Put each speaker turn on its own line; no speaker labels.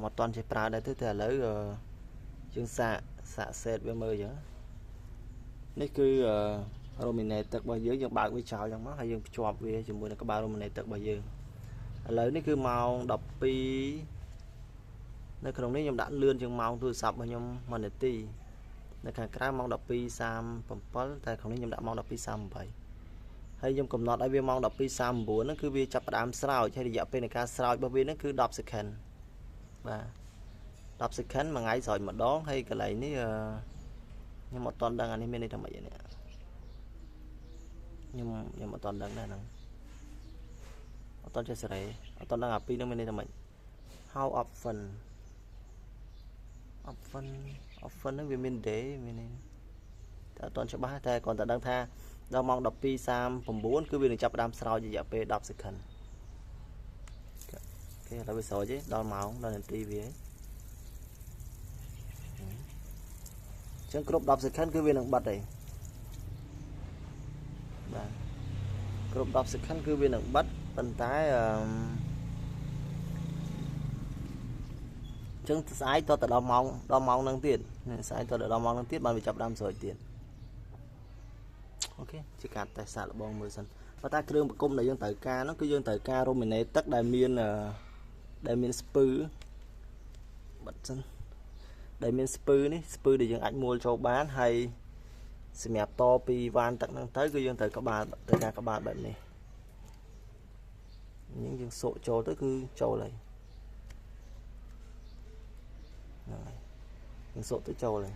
một toàn chế pra đây thứ là lấy chương xạ set với mơ chứនេះគឺ ruminate ទឹករបស់យើងបើកវាចោលចឹងមកហើយយើងភ្ជាប់វាជាមួយនឹងក្បាល ruminate ទឹករបស់យើងឥឡូវនេះគឺម៉ោង 12 នៅក្នុងនេះខ្ញុំដាក់លឿនជាងម៉ោងទូរស័ព្ទរបស់ខ្ញុំ1នាទីនៅខាងក្រៅម៉ោង 12:37 តែក្នុងនេះខ្ញុំដាក់ម៉ោង 12:38 ហើយខ្ញុំកំណត់ឲ្យវាម៉ោង 12:39 ហ្នឹងគឺវាចាប់ផ្ដើមស្រោចហើយរយៈពេលនៃការស្រោចរបស់វាហ្នឹងគឺ 10 second បាទ 10 second មួយថ្ងៃស្រោចម្ដងហើយកន្លែងនេះខ្ញុំអត់ទាន់ដឹងអានេះមានន័យថាម៉េចនេះខ្ញុំអត់ទាន់ដឹងដែរហ្នឹងអត់ទាន់ចេះសេរីអត់ទាន់ដឹងអាពីរហ្នឹងមានន័យថាម៉េច how often ហ្នឹងវាមាន day មានន័យតែអត់ទាន់ច្បាស់តែគ្រាន់តែដឹងថាដល់ម៉ោង 12:39 គឺវានឹងចាប់ផ្ដើមស្រោចរយៈពេល 10 second អូខេឥឡូវវាស្រោចទេដល់ម៉ោងដល់នាទីវាចឹងគ្រប់ 10 second គឺវានឹងបិទហើយបាទគ្រប់ 10 second គឺវានឹងបិទប៉ុន្តែចឹងស្អែកតទៅដល់ម៉ោងហ្នឹងទៀតស្អែកតទៅដល់ម៉ោងហ្នឹងទៀតបានវាចាប់ដើមស្រោចទៀតអូខេជាការតេស្តសាកល្បងមើលសិនប៉ុន្តែគ្រឿងប្រគំដែលយើងត្រូវការហ្នឹងគឺយើងត្រូវការ ruminate ទឹកដែលមានស្ពឺបិទសិនដែលមានស្ពឺនេះស្ពឺដែលយើងអាចមួលចូលបានហើយសម្រាប់តពីវ៉ានទឹកហ្នឹងទៅគឺយើងត្រូវក្បាលបែបនេះយើងសូកចូលទៅគឺចូលហើយហ្នឹងហើយយើងសូកទៅចូលហើយ